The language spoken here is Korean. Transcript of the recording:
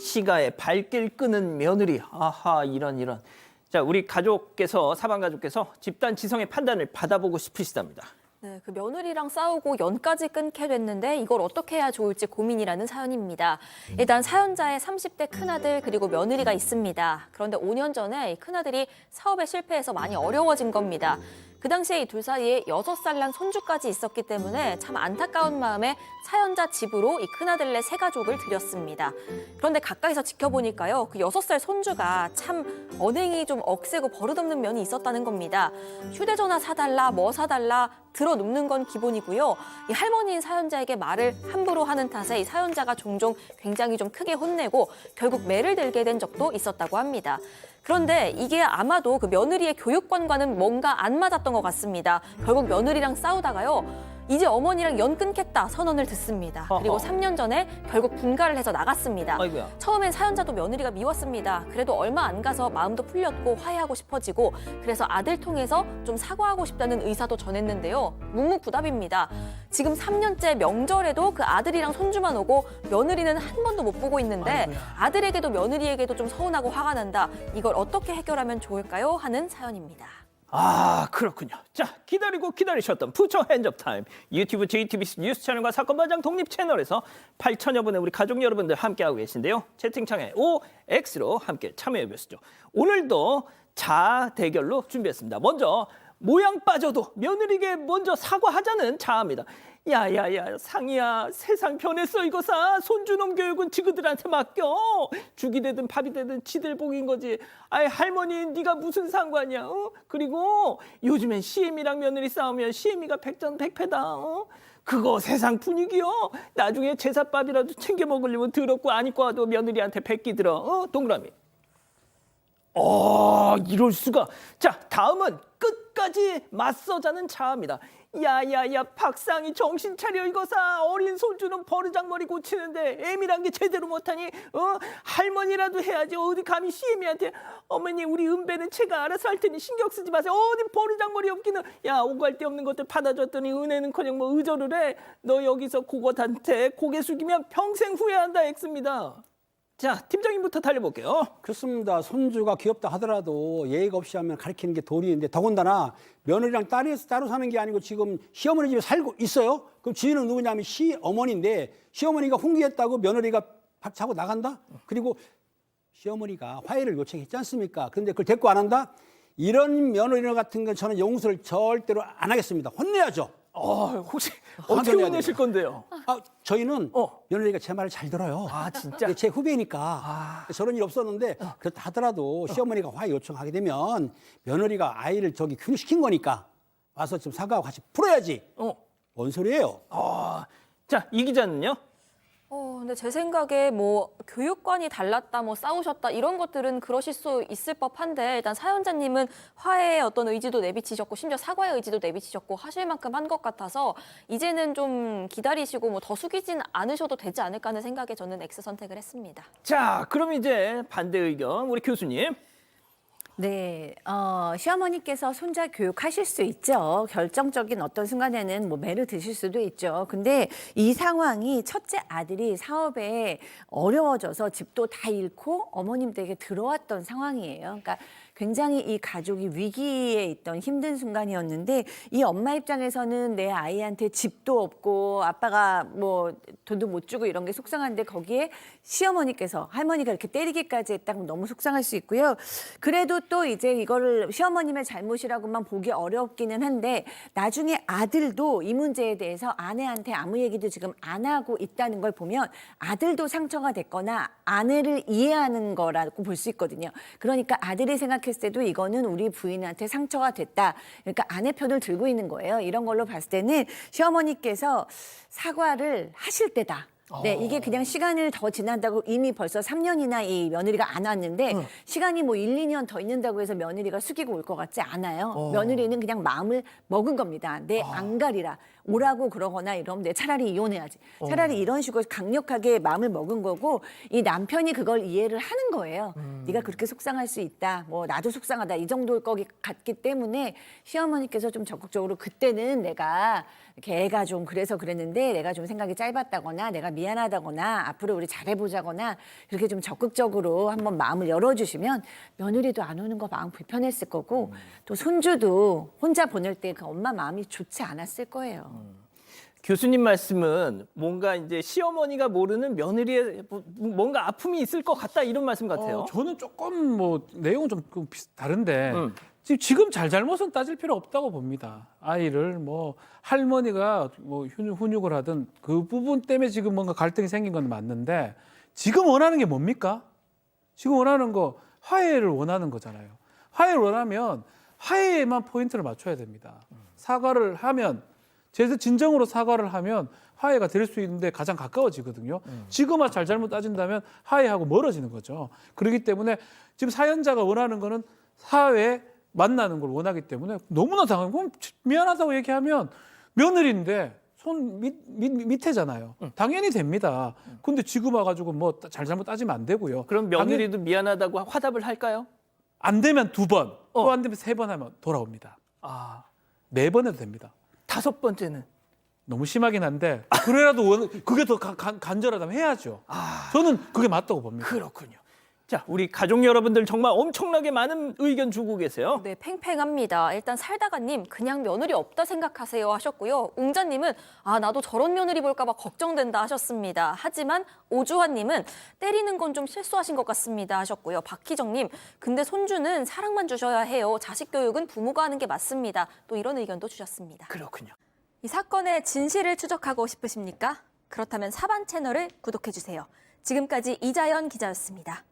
시가에 발길 끄는 며느리. 아하, 이런. 자, 우리 가족께서, 사방 가족께서 집단 지성의 판단을 받아보고 싶으시답니다. 네, 그 며느리랑 싸우고 연까지 끊게 됐는데 이걸 어떻게 해야 좋을지 고민이라는 사연입니다. 일단 사연자의 30대 큰아들 그리고 며느리가 있습니다. 그런데 5년 전에 이 큰아들이 사업에 실패해서 많이 어려워진 겁니다. 그 당시에 이 둘 사이에 6살 난 손주까지 있었기 때문에 참 안타까운 마음에 사연자 집으로 이 큰아들네 세 가족을 들였습니다. 그런데 가까이서 지켜보니까요, 그 6살 손주가 참 언행이 좀 억세고 버릇없는 면이 있었다는 겁니다. 휴대전화 사달라, 뭐 사달라, 들어눕는 건 기본이고요. 이 할머니인 사연자에게 말을 함부로 하는 탓에 이 사연자가 종종 굉장히 좀 크게 혼내고 결국 매를 들게 된 적도 있었다고 합니다. 그런데 이게 아마도 그 며느리의 교육관과는 뭔가 안 맞았던 것 같습니다. 결국 며느리랑 싸우다가요, 이제 어머니랑 연 끊겠다 선언을 듣습니다. 그리고 3년 전에 결국 분가를 해서 나갔습니다. 아이고야. 처음엔 사연자도 며느리가 미웠습니다. 그래도 얼마 안 가서 마음도 풀렸고 화해하고 싶어지고, 그래서 아들 통해서 좀 사과하고 싶다는 의사도 전했는데요. 묵묵부답입니다. 지금 3년째 명절에도 그 아들이랑 손주만 오고 며느리는 한 번도 못 보고 있는데, 아이고야. 아들에게도 며느리에게도 좀 서운하고 화가 난다. 이걸 어떻게 해결하면 좋을까요? 하는 사연입니다. 아, 그렇군요. 자, 기다리고 기다리셨던 푸처 핸즈업 타임. 유튜브 JTBC 뉴스 채널과 사건반장 독립 채널에서 8천여 분의 우리 가족 여러분들 함께하고 계신데요. 채팅창에 OX로 함께 참여해 보시죠. 오늘도 자아 대결로 준비했습니다. 먼저 모양 빠져도 며느리에게 먼저 사과하자는 자아입니다. 야야야, 상이야, 세상 변했어 이거사. 손주놈 교육은 지그들한테 맡겨. 죽이 되든 밥이 되든 지들 복인 거지. 아이, 할머니 네가 무슨 상관이야. 그리고 요즘엔 시애미랑 며느리 싸우면 시애미가 백전백패다. 그거 세상 분위기요. 나중에 제사밥이라도 챙겨 먹으려면 더럽고 안 입고 와도 며느리한테 뱉기 들어. 동그라미. 이럴 수가. 자, 다음은 끝까지 맞서자는 자아입니다. 야야야, 박상이 정신 차려 이거사. 어린 손주는 버르장머리 고치는데 애미란 게 제대로 못하니 할머니라도 해야지. 어디 감히 시애미한테 어머니 우리 은배는 제가 알아서 할 테니 신경 쓰지 마세요. 어디 버르장머리 없기는. 야, 오갈 데 없는 것들 받아줬더니 은혜는커녕 뭐 의절을 해. 너 여기서 그것한테 고개 숙이면 평생 후회한다. X입니다. 자, 팀장님부터 달려볼게요. 그렇습니다. 손주가 귀엽다 하더라도 예의가 없이 하면 가르치는 게 도리인데, 더군다나 며느리랑 딸이 따로 사는 게 아니고 지금 시어머니 집에 살고 있어요. 그럼 주인은 누구냐면 시어머니인데, 시어머니가 훈계했다고 며느리가 박차고 나간다? 그리고 시어머니가 화해를 요청했지 않습니까? 그런데 그걸 대꾸 안 한다? 이런 며느리 같은 건 저는 용서를 절대로 안 하겠습니다. 혼내야죠. 혹시 어떻게 혼내실 건데요? 저희는 며느리가 제 말을 잘 들어요. 진짜? 제 후배니까 저런 일 없었는데, 그렇다 하더라도 시어머니가 화해 요청하게 되면 며느리가 아이를 저기 교육시킨 거니까 와서 좀 사과하고 같이 풀어야지. 뭔 소리예요? 자, 이 기자는요? 근데 제 생각에 뭐 교육관이 달랐다, 뭐 싸우셨다 이런 것들은 그러실 수 있을 법한데, 일단 사연자님은 화해의 어떤 의지도 내비치셨고 심지어 사과의 의지도 내비치셨고 하실 만큼 한 것 같아서 이제는 좀 기다리시고 뭐 더 숙이진 않으셔도 되지 않을까 하는 생각에 저는 X 선택을 했습니다. 자, 그럼 이제 반대 의견 우리 교수님. 네, 시어머니께서 손자 교육하실 수 있죠. 결정적인 어떤 순간에는 뭐 매를 드실 수도 있죠. 근데 이 상황이 첫째 아들이 사업에 어려워져서 집도 다 잃고 어머님 댁에 들어왔던 상황이에요. 그러니까 굉장히 이 가족이 위기에 있던 힘든 순간이었는데, 이 엄마 입장에서는 내 아이한테 집도 없고 아빠가 뭐 돈도 못 주고 이런 게 속상한데, 거기에 시어머니께서 할머니가 이렇게 때리기까지 했다면 너무 속상할 수 있고요. 그래도 또 이제 이거를 시어머님의 잘못이라고만 보기 어렵기는 한데, 나중에 아들도 이 문제에 대해서 아내한테 아무 얘기도 지금 안 하고 있다는 걸 보면 아들도 상처가 됐거나 아내를 이해하는 거라고 볼 수 있거든요. 그러니까 아들이 생각했을 때도 이거는 우리 부인한테 상처가 됐다. 그러니까 아내 편을 들고 있는 거예요. 이런 걸로 봤을 때는 시어머니께서 사과를 하실 때다. 네, 이게 그냥 시간을 더 지난다고 이미 벌써 3년이나 이 며느리가 안 왔는데 시간이 뭐 1, 2년 더 있는다고 해서 며느리가 숙이고 올 것 같지 않아요. 며느리는 그냥 마음을 먹은 겁니다. 내 안 가리라. 오라고 그러거나 이러면 내 차라리 이혼해야지. 차라리 이런 식으로 강력하게 마음을 먹은 거고, 이 남편이 그걸 이해를 하는 거예요. 네가 그렇게 속상할 수 있다. 뭐 나도 속상하다. 이 정도일 것 같기 때문에 시어머니께서 좀 적극적으로, 그때는 내가 걔가 좀 그래서 그랬는데 내가 좀 생각이 짧았다거나 내가 미안하다거나 앞으로 우리 잘해보자거나 이렇게 좀 적극적으로 한번 마음을 열어주시면 며느리도 안 오는 거 마음 불편했을 거고 또 손주도 혼자 보낼 때 그 엄마 마음이 좋지 않았을 거예요. 교수님 말씀은 뭔가 이제 시어머니가 모르는 며느리의 뭔가 아픔이 있을 것 같다 이런 말씀 같아요. 저는 조금 뭐 내용은 좀 다른데 지금 잘못은 따질 필요 없다고 봅니다. 아이를 뭐 할머니가 뭐 훈육을 하든 그 부분 때문에 지금 뭔가 갈등이 생긴 건 맞는데 지금 원하는 게 뭡니까? 지금 원하는 거 화해를 원하는 거잖아요. 화해를 원하면 화해에만 포인트를 맞춰야 됩니다. 사과를 하면 진정으로 사과를 하면 화해가 될 수 있는데 가장 가까워지거든요. 지금 잘잘못 따진다면 화해하고 멀어지는 거죠. 그렇기 때문에 지금 사연자가 원하는 거는 사회에 만나는 걸 원하기 때문에 너무나 당하고 그럼 미안하다고 얘기하면 며느리인데 손 밑에잖아요. 당연히 됩니다. 근데 지금 와가지고 뭐 잘잘못 따지면 안 되고요. 그럼 며느리도 미안하다고 화답을 할까요? 안 되면 2번, 또 안 되면 3번 하면 돌아옵니다. 아, 4번 해도 됩니다. 5번째는 너무 심하긴 한데 그래라도 그게 더 간절하다면 해야죠. 저는 그게 맞다고 봅니다. 그렇군요. 자, 우리 가족 여러분들 정말 엄청나게 많은 의견 주고 계세요. 네, 팽팽합니다. 일단 살다가님 그냥 며느리 없다 생각하세요 하셨고요. 웅자님은 나도 저런 며느리 볼까 봐 걱정된다 하셨습니다. 하지만 오주환님은 때리는 건 좀 실수하신 것 같습니다 하셨고요. 박희정님 근데 손주는 사랑만 주셔야 해요. 자식 교육은 부모가 하는 게 맞습니다. 또 이런 의견도 주셨습니다. 그렇군요. 이 사건의 진실을 추적하고 싶으십니까? 그렇다면 사반 채널을 구독해 주세요. 지금까지 이자연 기자였습니다.